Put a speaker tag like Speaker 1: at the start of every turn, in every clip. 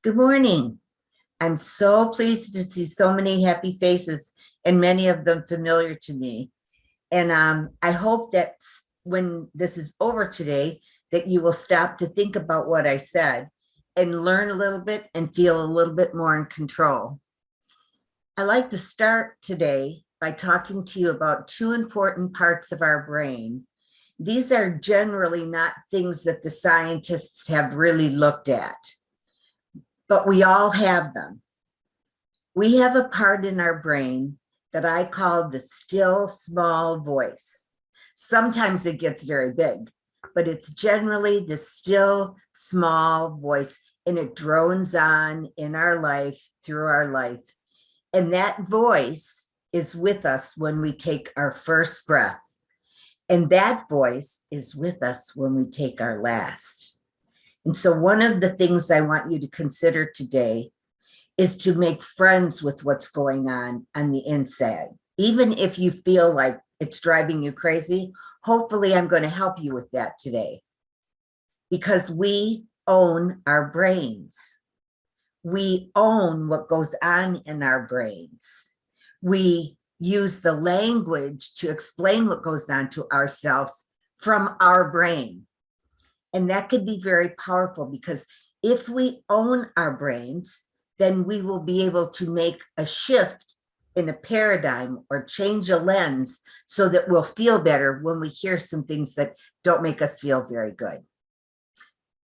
Speaker 1: Good morning. I'm so pleased to see so many happy faces and many of them familiar to me. And I hope that when this is over today, that you will stop to think about what I said and learn a little bit and feel a little bit more in control. I like to start today by talking to you about two important parts of our brain. These are generally not things that the scientists have really looked at, but we all have them. We have a part in our brain that I call the still small voice. Sometimes it gets very big, but it's generally the still small voice, and it drones on in our life, through our life. And that voice is with us when we take our first breath. And that voice is with us when we take our last. And so, one of the things I want you to consider today is to make friends with what's going on the inside. Even if you feel like it's driving you crazy, hopefully I'm going to help you with that today, because we own our brains. We own what goes on in our brains. We use the language to explain what goes on to ourselves from our brain. And that could be very powerful, because if we own our brains, then we will be able to make a shift in a paradigm or change a lens so that we'll feel better when we hear some things that don't make us feel very good.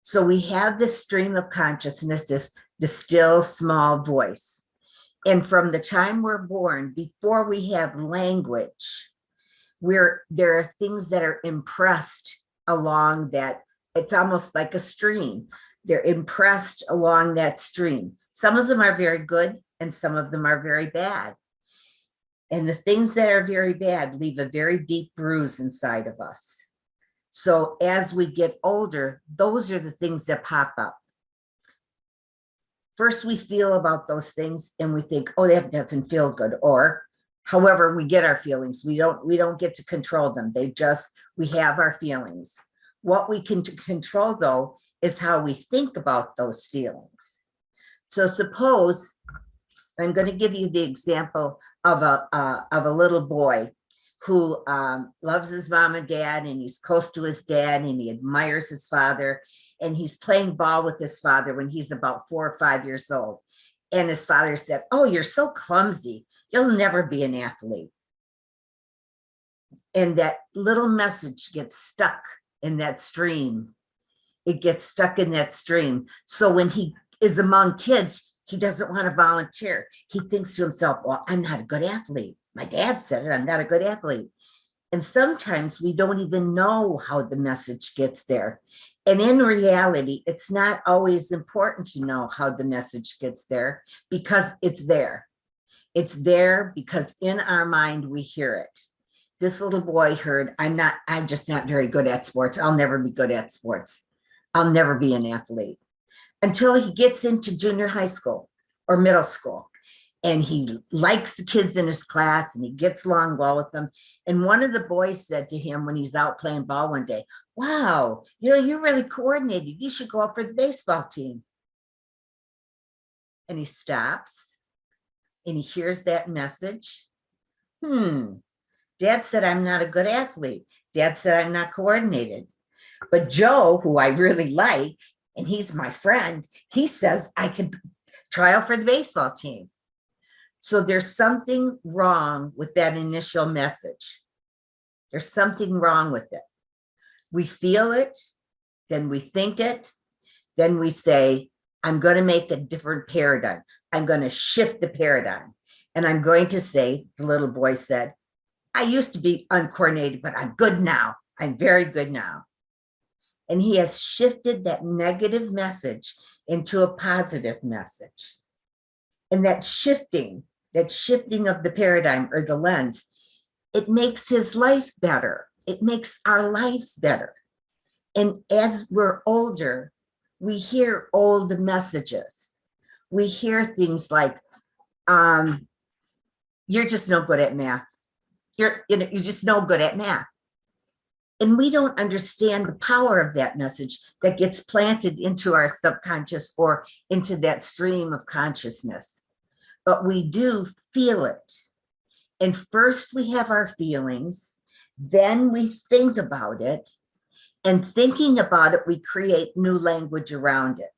Speaker 1: So we have this stream of consciousness, the still small voice. And from the time we're born, before we have language, there are things that are impressed along that. It's almost like a stream. They're impressed along that stream. Some of them are very good and some of them are very bad. And the things that are very bad leave a very deep bruise inside of us. So as we get older, those are the things that pop up. First, we feel about those things and we think, oh, that doesn't feel good. Or however we get our feelings, we don't get to control them. We have our feelings. What we can control, though, is how we think about those feelings. So suppose I'm going to give you the example of a little boy who loves his mom and dad, and he's close to his dad, and he admires his father, and he's playing ball with his father when he's about 4 or 5 years old. And his father said, "Oh, you're so clumsy. You'll never be an athlete." And that little message gets stuck in that stream. It gets stuck in that stream. So when he is among kids, he doesn't want to volunteer. He thinks to himself, well, I'm not a good athlete. My dad said it, I'm not a good athlete. And sometimes we don't even know how the message gets there. And in reality, it's not always important to know how the message gets there, because it's there. It's there because in our mind, we hear it. This little boy heard, I'm just not very good at sports. I'll never be good at sports. I'll never be an athlete, until he gets into junior high school or middle school. And he likes the kids in his class and he gets along well with them. And one of the boys said to him when he's out playing ball one day, "Wow, you're really coordinated. You should go out for the baseball team." And he stops and he hears that message. Dad said I'm not a good athlete. Dad said I'm not coordinated. But Joe, who I really like, and he's my friend, he says I could try out for the baseball team. So there's something wrong with that initial message. There's something wrong with it. We feel it, then we think it, then we say, I'm going to make a different paradigm. I'm going to shift the paradigm. And I'm going to say, the little boy said, I used to be uncoordinated, but I'm good now. I'm very good now. And he has shifted that negative message into a positive message. And that shifting of the paradigm or the lens, it makes his life better. It makes our lives better. And as we're older, we hear old messages. We hear things like, you're just no good at math. You're just no good at math. And we don't understand the power of that message that gets planted into our subconscious or into that stream of consciousness. But we do feel it. And first we have our feelings, then we think about it. And thinking about it, we create new language around it.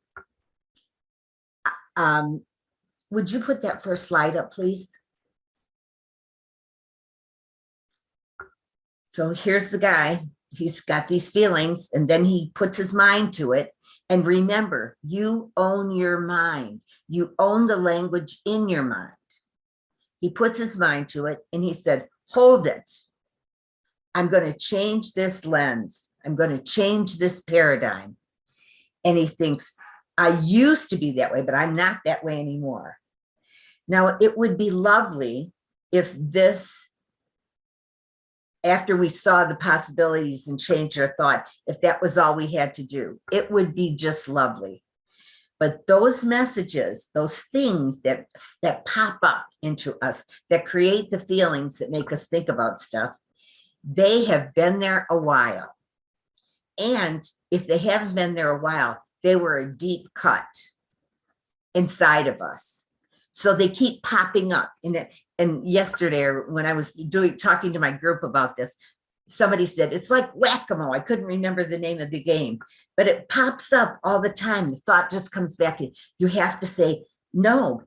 Speaker 1: Would you put that first slide up, please? So here's the guy. He's got these feelings, and then he puts his mind to it. And remember, you own your mind. You own the language in your mind. He puts his mind to it, and he said, hold it. I'm going to change this lens. I'm going to change this paradigm. And he thinks, I used to be that way, but I'm not that way anymore. Now, it would be lovely if this, after we saw the possibilities and changed our thought, if that was all we had to do, it would be just lovely. But those messages, those things that pop up into us, that create the feelings that make us think about stuff, they have been there a while. And if they haven't been there a while, they were a deep cut inside of us. So they keep popping up. And yesterday, when I was talking to my group about this, somebody said, it's like whack-a-mole. I couldn't remember the name of the game, but it pops up all the time. The thought just comes back. You have to say, no,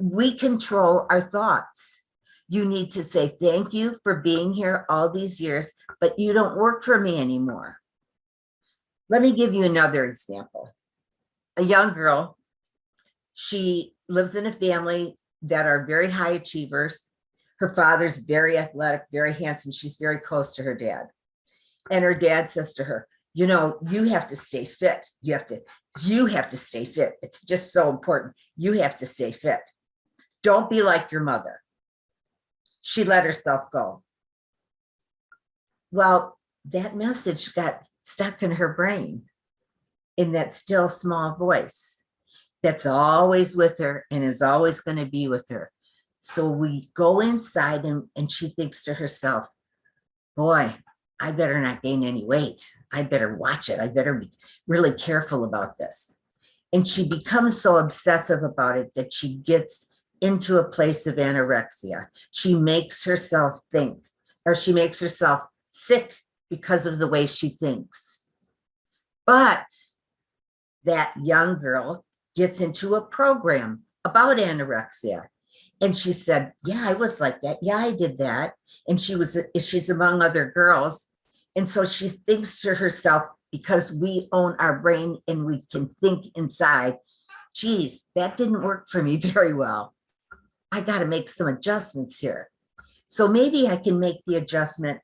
Speaker 1: we control our thoughts. You need to say, thank you for being here all these years, but you don't work for me anymore. Let me give you another example. A young girl, she lives in a family that are very high achievers. Her father's very athletic, very handsome. She's very close to her dad. And her dad says to her, you know, you have to stay fit. You have to stay fit. It's just so important. You have to stay fit. Don't be like your mother. She let herself go. Well, that message got stuck in her brain in that still small voice that's always with her and is always going to be with her. So we go inside and she thinks to herself, boy, I better not gain any weight. I better watch it. I better be really careful about this. And she becomes so obsessive about it that she gets into a place of anorexia. She makes herself think, or she makes herself sick because of the way she thinks. But that young girl gets into a program about anorexia. And she said, yeah, I was like that. Yeah, I did that. And she's among other girls. And so she thinks to herself, because we own our brain and we can think inside, geez, that didn't work for me very well. I got to make some adjustments here. So maybe I can make the adjustment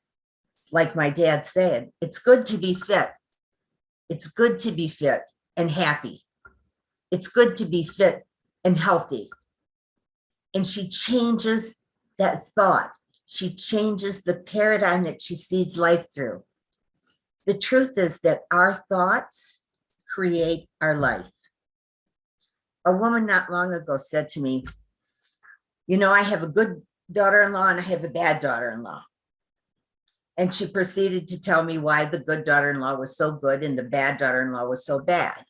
Speaker 1: like my dad said. It's good to be fit. It's good to be fit and happy. It's good to be fit and healthy. And she changes that thought. She changes the paradigm that she sees life through. The truth is that our thoughts create our life. A woman not long ago said to me, you know, I have a good daughter-in-law and I have a bad daughter-in-law. And she proceeded to tell me why the good daughter-in-law was so good and the bad daughter-in-law was so bad.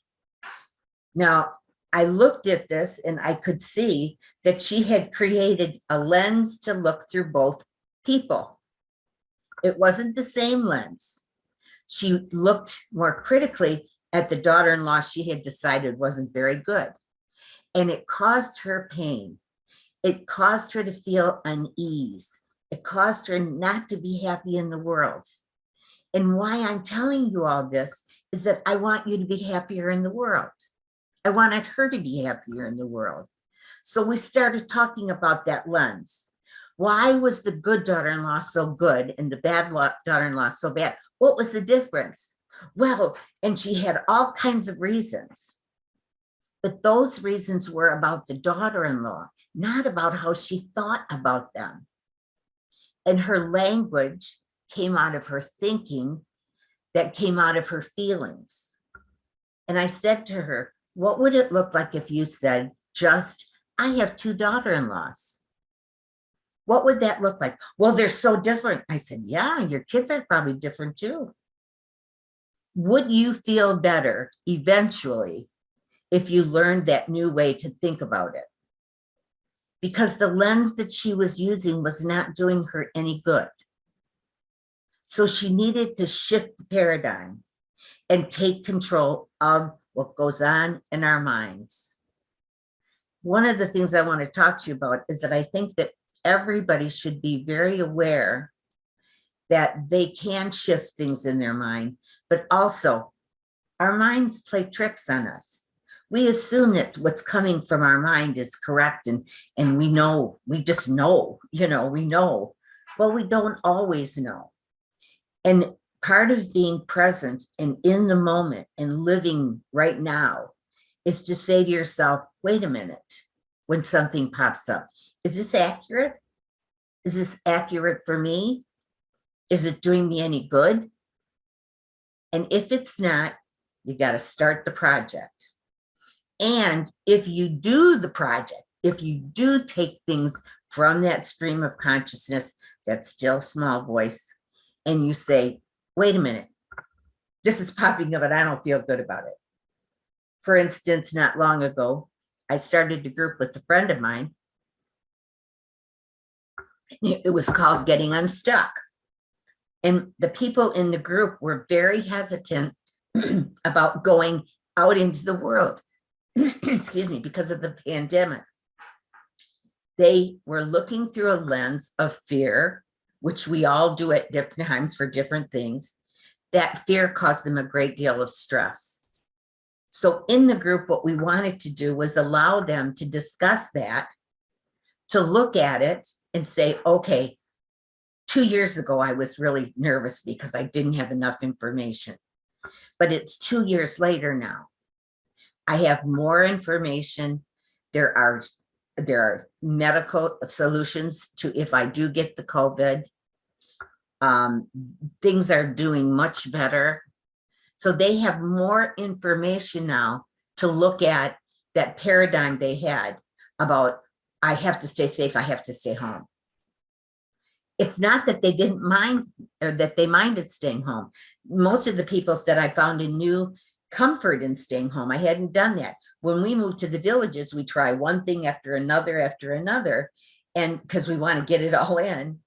Speaker 1: Now, I looked at this and I could see that she had created a lens to look through both people. It wasn't the same lens. She looked more critically at the daughter-in-law she had decided wasn't very good. And it caused her pain. It caused her to feel unease. It caused her not to be happy in the world. And why I'm telling you all this is that I want you to be happier in the world. I wanted her to be happier in the world. So we started talking about that lens. Why was the good daughter-in-law so good and the bad daughter-in-law so bad? What was the difference? Well, and she had all kinds of reasons. But those reasons were about the daughter-in-law, not about how she thought about them. And her language came out of her thinking, that came out of her feelings. And I said to her, what would it look like if you said, just, I have two daughter-in-laws? What would that look like? Well, they're so different. I said, yeah, your kids are probably different too. Would you feel better eventually if you learned that new way to think about it? Because the lens that she was using was not doing her any good. So she needed to shift the paradigm and take control of what goes on in our minds. One of the things I want to talk to you about is that I think that everybody should be very aware that they can shift things in their mind, but also our minds play tricks on us. We assume that what's coming from our mind is correct, and we know, we just know, we know. Well, we don't always know. And part of being present and in the moment and living right now is to say to yourself, wait a minute, when something pops up, is this accurate? Is this accurate for me? Is it doing me any good? And if it's not, you got to start the project. And if you do the project, if you do take things from that stream of consciousness, that still small voice, and you say, wait a minute, this is popping up and I don't feel good about it. For instance, not long ago, I started a group with a friend of mine. It was called Getting Unstuck. And the people in the group were very hesitant about going out into the world, excuse me, because of the pandemic. They were looking through a lens of fear, which we all do at different times for different things. That fear caused them a great deal of stress. So in the group, what we wanted to do was allow them to discuss that, to look at it and say, okay, 2 years ago, I was really nervous because I didn't have enough information, but it's 2 years later now. I have more information. There are medical solutions to if I do get the COVID. Things are doing much better. So they have more information now to look at that paradigm they had about, I have to stay safe, I have to stay home. It's not that they didn't mind or that they minded staying home. Most of the people said I found a new comfort in staying home. I hadn't done that. When we moved to the villages, we try one thing after another, and because we want to get it all in.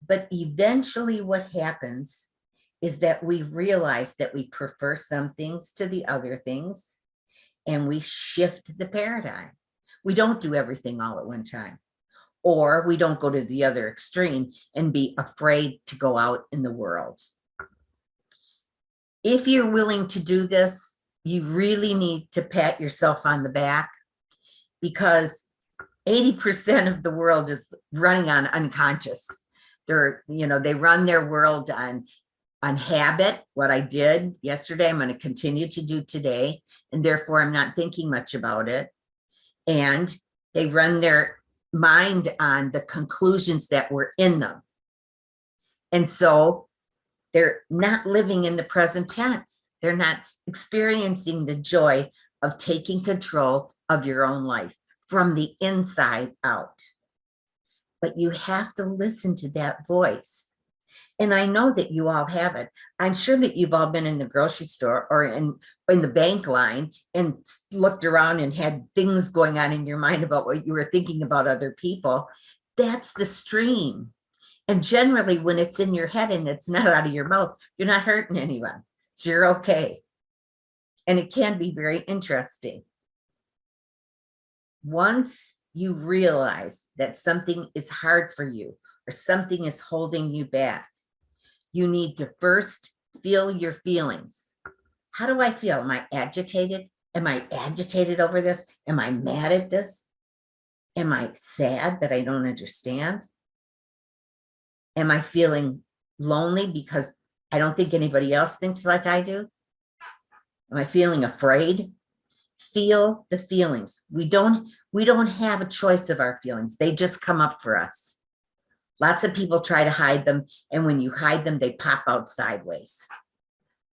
Speaker 1: But eventually what happens is that we realize that we prefer some things to the other things, and we shift the paradigm. We don't do everything all at one time, or we don't go to the other extreme and be afraid to go out in the world. If you're willing to do this, you really need to pat yourself on the back, because 80% of the world is running on unconscious. They run their world on habit. What I did yesterday, I'm going to continue to do today, and therefore I'm not thinking much about it. And they run their mind on the conclusions that were in them. And so they're not living in the present tense. They're not experiencing the joy of taking control of your own life from the inside out. But you have to listen to that voice. And I know that you all have it. I'm sure that you've all been in the grocery store or in the bank line and looked around and had things going on in your mind about what you were thinking about other people. That's the stream. And generally, when it's in your head and it's not out of your mouth, you're not hurting anyone. So you're okay. And it can be very interesting. Once you realize that something is hard for you or something is holding you back, you need to first feel your feelings. How do I feel? Am I agitated? Am I agitated over this? Am I mad at this? Am I sad that I don't understand? Am I feeling lonely because I don't think anybody else thinks like I do? Am I feeling afraid? Feel the feelings. We don't have a choice of our feelings. They just come up for us. Lots of people try to hide them, and when you hide them, they pop out sideways.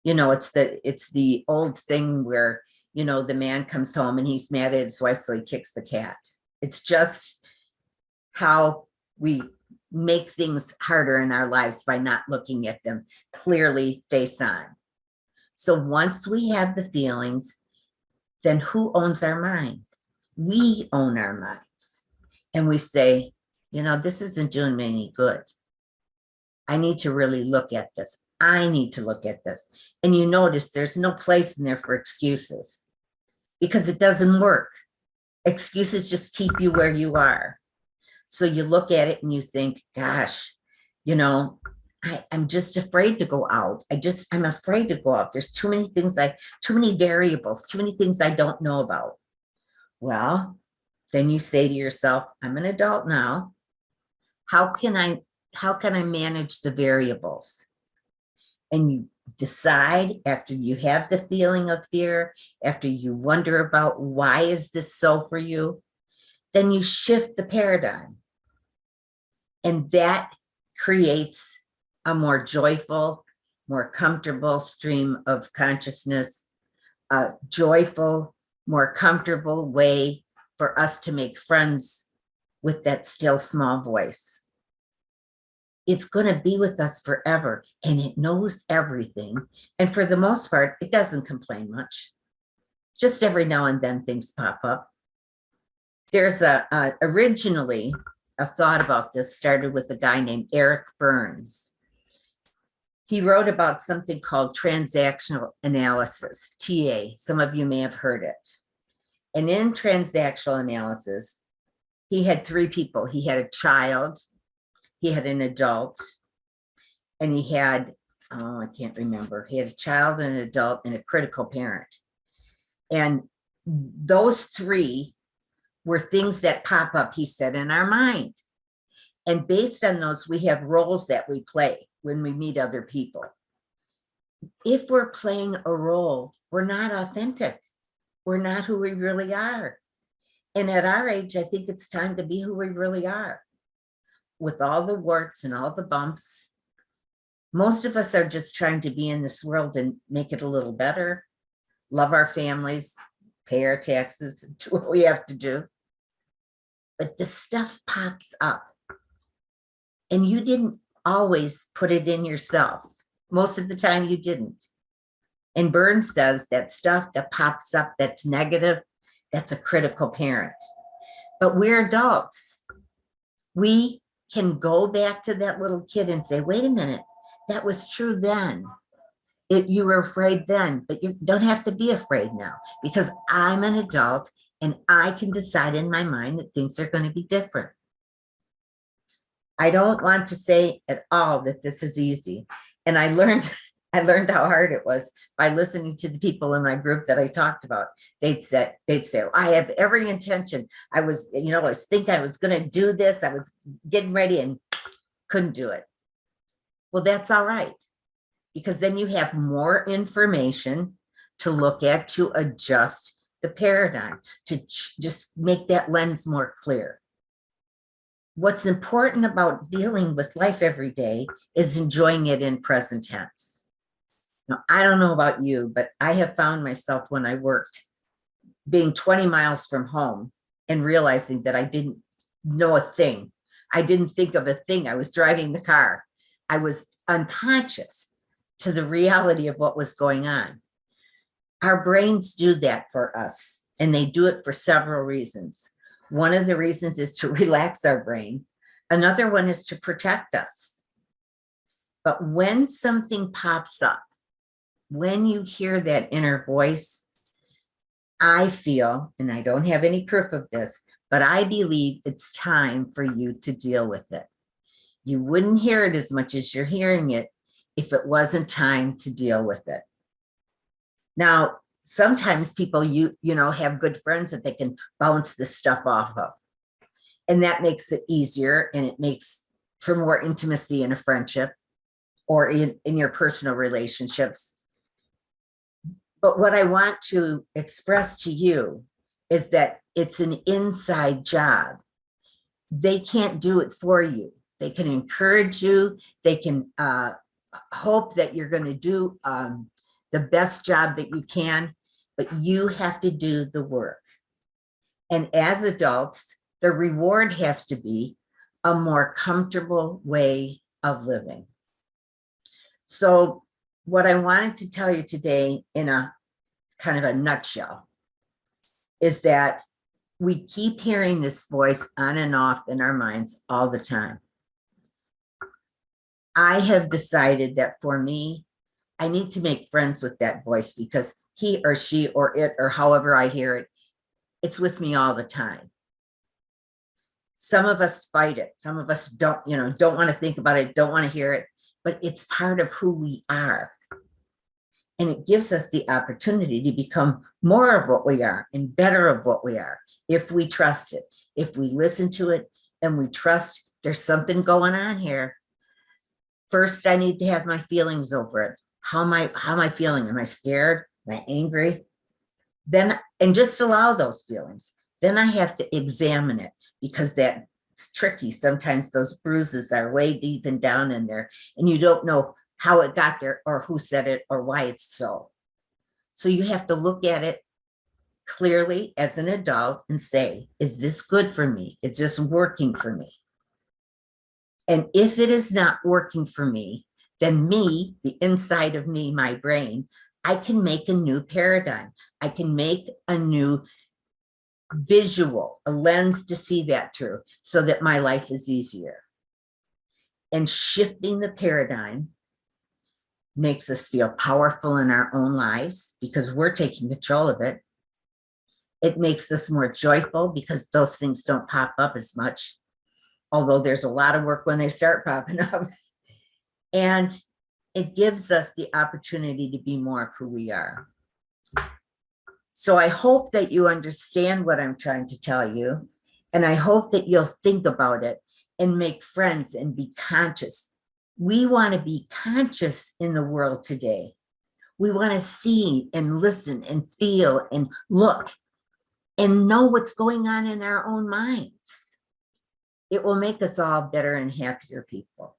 Speaker 1: It's the old thing where, the man comes home and he's mad at his wife, so he kicks the cat. It's just how we make things harder in our lives by not looking at them clearly face on. So once we have the feelings, then who owns our mind? We own our minds. And we say, this isn't doing me any good. I need to really look at this. I need to look at this. And you notice there's no place in there for excuses because it doesn't work. Excuses just keep you where you are. So you look at it and you think, gosh, I'm just afraid to go out. I'm afraid to go out. There's too many things, too many variables, too many things I don't know about. Well, then you say to yourself, I'm an adult now. How can I manage the variables? And you decide after you have the feeling of fear, after you wonder about why is this so for you, then you shift the paradigm. And that creates a more joyful, more comfortable stream of consciousness, a joyful, more comfortable way for us to make friends with that still small voice. It's going to be with us forever, and it knows everything. And for the most part, it doesn't complain much. Just every now and then things pop up. There's originally a thought about this started with a guy named Eric Burns. He wrote about something called transactional analysis, TA. Some of you may have heard it. And in transactional analysis, he had three people. He had a child, he had an adult, and he had, I can't remember. He had a child, an adult, and a critical parent. And those three were things that pop up, he said, in our mind. And based on those, we have roles that we play when we meet other people. If we're playing a role, we're not authentic. We're not who we really are. And at our age, I think it's time to be who we really are. With all the warts and all the bumps, most of us are just trying to be in this world and make it a little better, love our families, pay our taxes, do what we have to do. But the stuff pops up. And you didn't always put it in yourself. Most of the time you didn't. And Burns says that stuff that pops up that's negative, that's a critical parent. But we're adults. We can go back to that little kid and say, wait a minute, that was true then. You were afraid then, but you don't have to be afraid now because I'm an adult and I can decide in my mind that things are going to be different. I don't want to say at all that this is easy. And I learned how hard it was by listening to the people in my group that I talked about. They'd say, oh, I have every intention. I was thinking I was going to do this. I was getting ready and couldn't do it. Well, that's all right. Because then you have more information to look at to adjust the paradigm, to just make that lens more clear. What's important about dealing with life every day is enjoying it in present tense. Now, I don't know about you, but I have found myself when I worked being 20 miles from home and realizing that I didn't know a thing. I didn't think of a thing. I was driving the car. I was unconscious to the reality of what was going on. Our brains do that for us, and they do it for several reasons. One of the reasons is to relax our brain. Another one is to protect us. But when something pops up, when you hear that inner voice, I feel, and I don't have any proof of this, but I believe it's time for you to deal with it. You wouldn't hear it as much as you're hearing it if it wasn't time to deal with it. Now, sometimes people, have good friends that they can bounce this stuff off of. And that makes it easier, and it makes for more intimacy in a friendship or in your personal relationships. But what I want to express to you is that it's an inside job. They can't do it for you. They can encourage you. They can hope that you're going to do the best job that you can, but you have to do the work. And as adults, the reward has to be a more comfortable way of living. So what I wanted to tell you today in a kind of a nutshell is that we keep hearing this voice on and off in our minds all the time. I have decided that for me, I need to make friends with that voice because he or she or it or however I hear it, it's with me all the time. Some of us fight it. Some of us don't want to think about it, don't want to hear it, but it's part of who we are. And it gives us the opportunity to become more of what we are and better of what we are if we trust it, if we listen to it and we trust there's something going on here. First, I need to have my feelings over it. How am I feeling? Am I scared? Am I angry? Then, and just allow those feelings. Then I have to examine it because that's tricky. Sometimes those bruises are way deep and down in there and you don't know how it got there or who said it or why it's so. So you have to look at it clearly as an adult and say, is this good for me? Is this working for me? And if it is not working for me, then me, the inside of me, my brain, I can make a new paradigm. I can make a new visual, a lens to see that through so that my life is easier. And shifting the paradigm makes us feel powerful in our own lives because we're taking control of it. It makes us more joyful because those things don't pop up as much, although there's a lot of work when they start popping up. And it gives us the opportunity to be more of who we are. So I hope that you understand what I'm trying to tell you. And I hope that you'll think about it and make friends and be conscious. We want to be conscious in the world today. We want to see and listen and feel and look and know what's going on in our own minds. It will make us all better and happier people.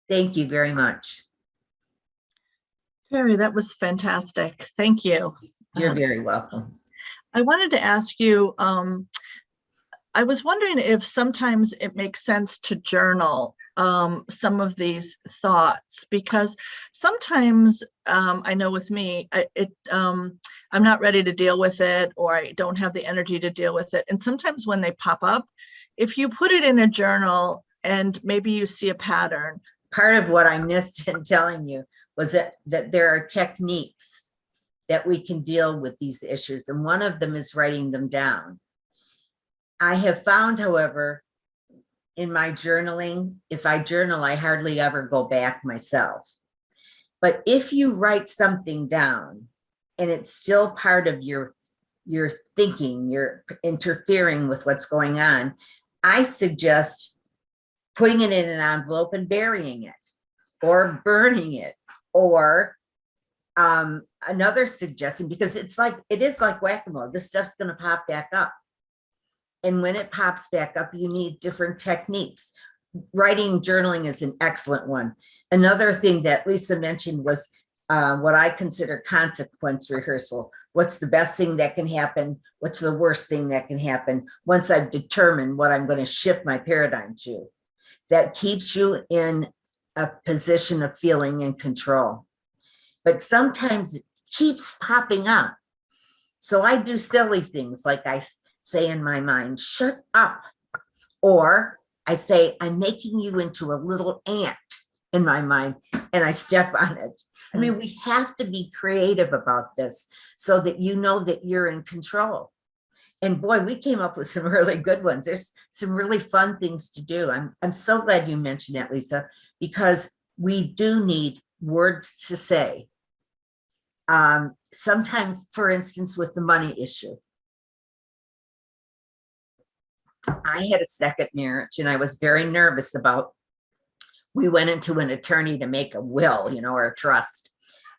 Speaker 1: Thank you very much.
Speaker 2: Terri, that was fantastic. Thank you.
Speaker 1: You're very welcome.
Speaker 2: I wanted to ask you, I was wondering if sometimes it makes sense to journal some of these thoughts, because sometimes I know with me, I'm not ready to deal with it, or I don't have the energy to deal with it. And sometimes when they pop up, if you put it in a journal and maybe you see a pattern.
Speaker 1: Part of what I missed in telling you was that there are techniques that we can deal with these issues. And one of them is writing them down. I have found, however, in my journaling, if I journal, I hardly ever go back myself. But if you write something down and it's still part of your thinking, you're interfering with what's going on, I suggest putting it in an envelope and burying it or burning it, or another suggestion, because it is like whack-a-mole. This stuff's going to pop back up. And when it pops back up, you need different techniques. Writing, journaling is an excellent one. Another thing that Lisa mentioned was what I consider consequence rehearsal. What's the best thing that can happen? What's the worst thing that can happen? Once I've determined what I'm going to shift my paradigm to. That keeps you in a position of feeling in control. But sometimes it keeps popping up. So I do silly things like I say in my mind, shut up. Or I say, I'm making you into a little ant in my mind, and I step on it. I mean, we have to be creative about this so that you know that you're in control. And boy, we came up with some really good ones. There's some really fun things to do. I'm so glad you mentioned that, Lisa, because we do need words to say. Sometimes, for instance, with the money issue, I had a second marriage and I was very nervous about, we went into an attorney to make a will, or a trust.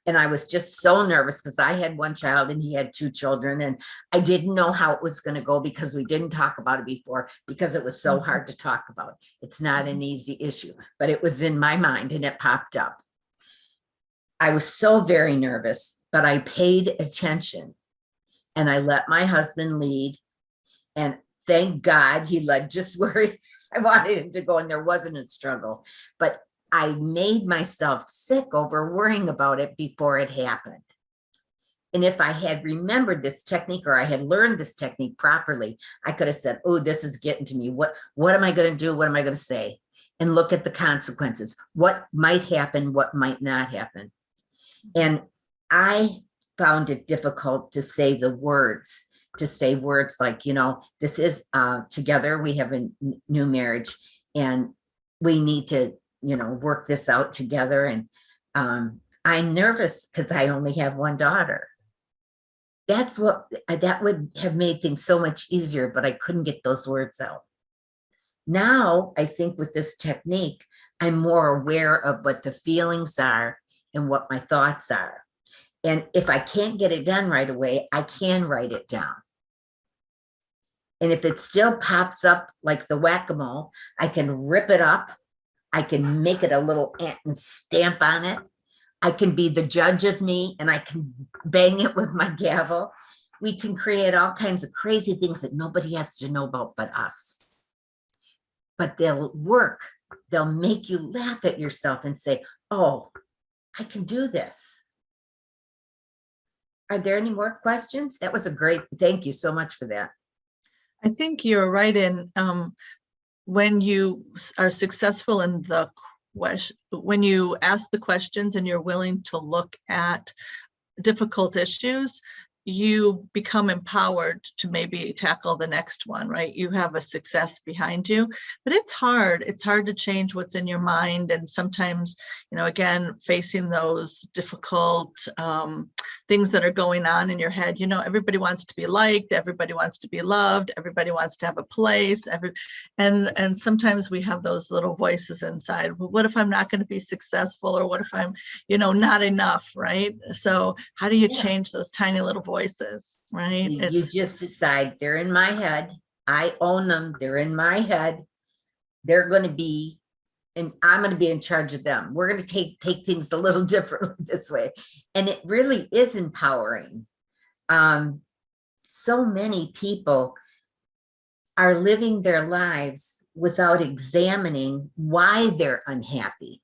Speaker 1: And I was just so nervous because I had one child and he had two children. And I didn't know how it was going to go because we didn't talk about it before, because it was so hard to talk about. It's not an easy issue, but it was in my mind and it popped up. I was so very nervous, but I paid attention and I let my husband lead. And thank God he led just where I wanted him to go. And there wasn't a struggle, but I made myself sick over worrying about it before it happened. And if I had remembered this technique, or I had learned this technique properly, I could have said, oh, this is getting to me. What am I going to do? What am I going to say? And look at the consequences. What might happen? What might not happen? And I found it difficult to say the words, like, this is together. We have a new marriage and we need to, work this out together. And I'm nervous because I only have one daughter. That would have made things so much easier, but I couldn't get those words out. Now, I think with this technique, I'm more aware of what the feelings are and what my thoughts are. And if I can't get it done right away, I can write it down. And if it still pops up like the whack-a-mole, I can rip it up. I can make it a little ant and stamp on it. I can be the judge of me and I can bang it with my gavel. We can create all kinds of crazy things that nobody has to know about but us. But they'll work. They'll make you laugh at yourself and say, oh, I can do this. Are there any more questions? That was a great, thank you so much for that.
Speaker 2: I think you're right in when you are successful in the question, when you ask the questions and you're willing to look at difficult issues, you become empowered to maybe tackle the next one, right? You have a success behind you, but it's hard. It's hard to change what's in your mind. And sometimes, again, facing those difficult things that are going on in your head, everybody wants to be liked, everybody wants to be loved, everybody wants to have a place, and sometimes we have those little voices inside. Well, what if I'm not going to be successful? Or what if I'm, not enough, right? So how do you change those tiny little voices, right?
Speaker 1: You just decide they're in my head. I own them. They're in my head. They're going to be, and I'm going to be in charge of them. We're going to take things a little differently this way. And it really is empowering. So many people are living their lives without examining why they're unhappy.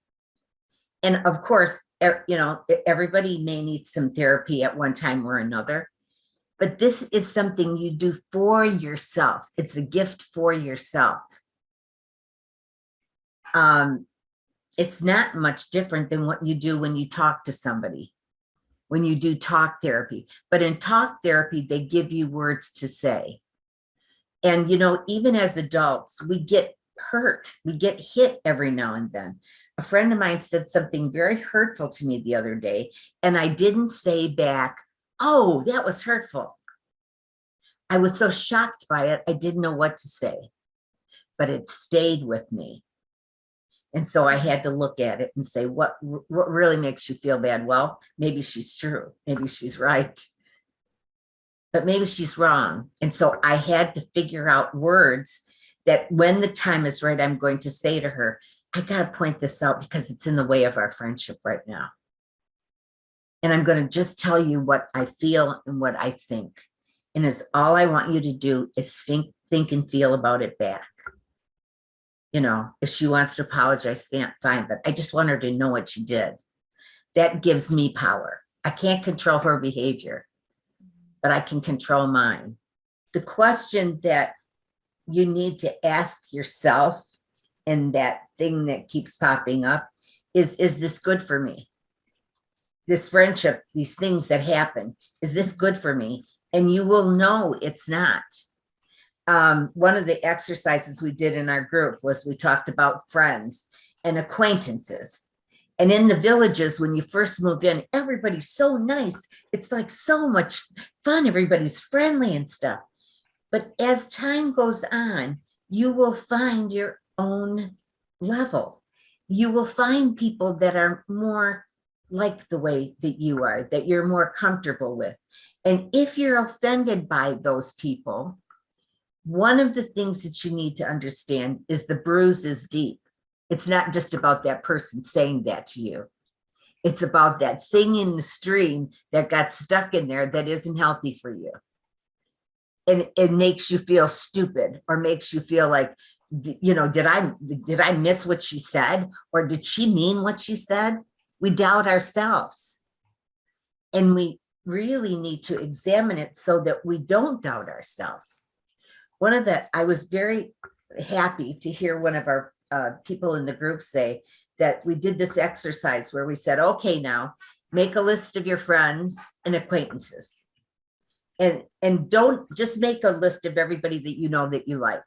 Speaker 1: And of course, everybody may need some therapy at one time or another, but this is something you do for yourself. It's a gift for yourself. It's not much different than what you do when you talk to somebody, when you do talk therapy. But in talk therapy, they give you words to say. And, even as adults, we get hurt. We get hit every now and then. A friend of mine said something very hurtful to me the other day, and I didn't say back, oh, that was hurtful. I was so shocked by it, I didn't know what to say, but it stayed with me. And so I had to look at it and say, what really makes you feel bad? Well, maybe she's true. Maybe she's right. But maybe she's wrong. And so I had to figure out words that when the time is right, I'm going to say to her, I got to point this out because it's in the way of our friendship right now. And I'm going to just tell you what I feel and what I think. And it's all I want you to do is think and feel about it back. If she wants to apologize, fine, but I just want her to know what she did. That gives me power. I can't control her behavior, but I can control mine. The question that you need to ask yourself, and that thing that keeps popping up, is this good for me? This friendship, these things that happen, is this good for me? And you will know it's not. One of the exercises we did in our group was we talked about friends and acquaintances. And in the villages, when you first move in, everybody's so nice. It's like so much fun. Everybody's friendly and stuff. But as time goes on, you will find your own level. You will find people that are more like the way that you are, that you're more comfortable with. And if you're offended by those people, one of the things that you need to understand is the bruise is deep. It's not just about that person saying that to you. It's about that thing in the stream that got stuck in there that isn't healthy for you. And it makes you feel stupid, or makes you feel like, did I miss what she said? Or did she mean what she said? We doubt ourselves. And we really need to examine it so that we don't doubt ourselves. I was very happy to hear one of our people in the group say that we did this exercise where we said, okay, now make a list of your friends and acquaintances. And don't just make a list of everybody that you know that you like.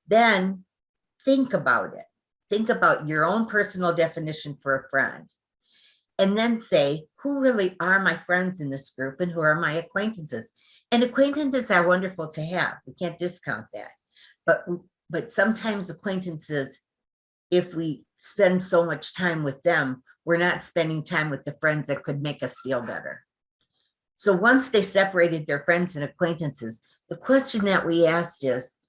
Speaker 1: Then think about it. Think about your own personal definition for a friend. And then say, who really are my friends in this group and who are my acquaintances? And acquaintances are wonderful to have. We can't discount that. But sometimes acquaintances, if we spend so much time with them, we're not spending time with the friends that could make us feel better. So once they separated their friends and acquaintances, the question that we asked is,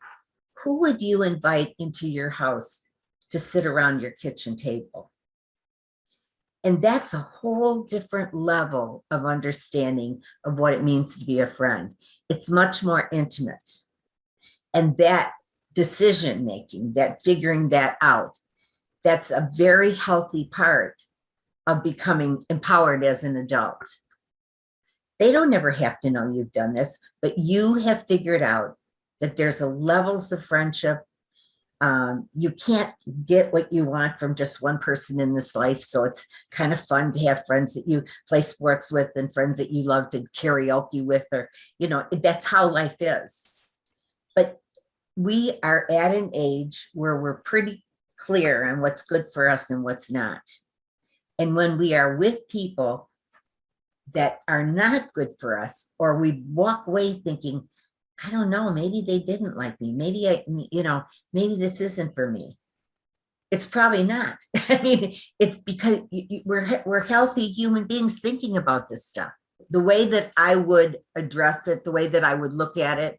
Speaker 1: who would you invite into your house to sit around your kitchen table? And that's a whole different level of understanding of what it means to be a friend. It's much more intimate. And that decision making, that figuring that out, that's a very healthy part of becoming empowered as an adult. They don't ever have to know you've done this, but you have figured out that there's a levels of friendship. You can't get what you want from just one person in this life. So it's kind of fun to have friends that you play sports with and friends that you love to karaoke with, or, that's how life is. But we are at an age where we're pretty clear on what's good for us and what's not. And when we are with people that are not good for us, or we walk away thinking, I don't know, maybe they didn't like me. Maybe maybe this isn't for me. It's probably not. I mean, it's because we're healthy human beings thinking about this stuff. The way that I would address it, the way that I would look at it,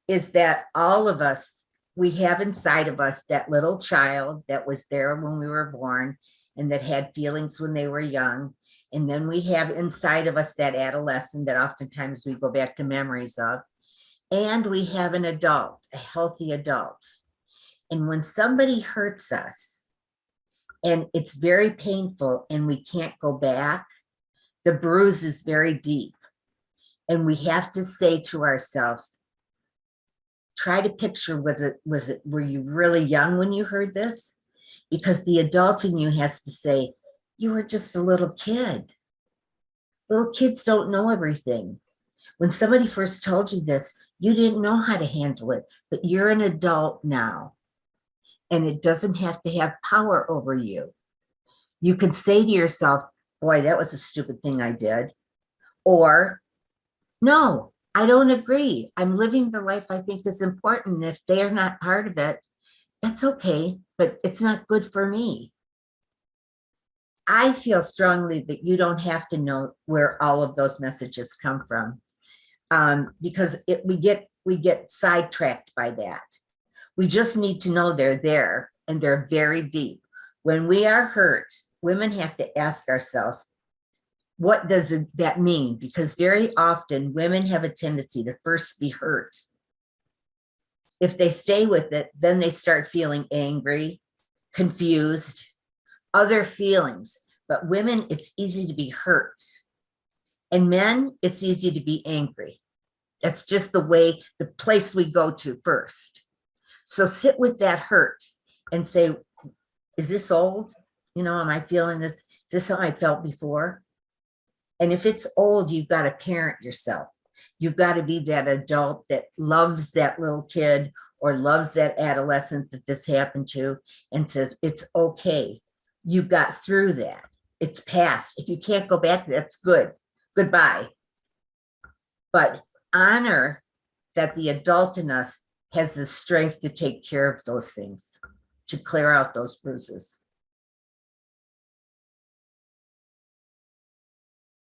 Speaker 1: is that all of us, we have inside of us that little child that was there when we were born and that had feelings when they were young. And then we have inside of us that adolescent that oftentimes we go back to memories of. And we have an adult, a healthy adult. And when somebody hurts us and it's very painful and we can't go back, the bruise is very deep. And we have to say to ourselves, try to picture, were you really young when you heard this? Because the adult in you has to say, you were just a little kid. Little kids don't know everything. When somebody first told you this, you didn't know how to handle it, but you're an adult now. And it doesn't have to have power over you. You can say to yourself, boy, that was a stupid thing I did. Or, no, I don't agree. I'm living the life I think is important. If they're not part of it, that's okay, but it's not good for me. I feel strongly that you don't have to know where all of those messages come from, because we get sidetracked by that. We just need to know they're there and they're very deep. When we are hurt, women have to ask ourselves, what does that mean? Because very often women have a tendency to first be hurt. If they stay with it, then they start feeling angry, confused, other feelings. But women, it's easy to be hurt. And men, it's easy to be angry. That's just the place we go to first. So sit with that hurt and say, is this old? Am I feeling this? Is this something I felt before? And if it's old, you've got to parent yourself. You've got to be that adult that loves that little kid or loves that adolescent that this happened to and says, it's okay. You got through that. It's past. If you can't go back, that's good. Goodbye. But honor that the adult in us has the strength to take care of those things, to clear out those bruises.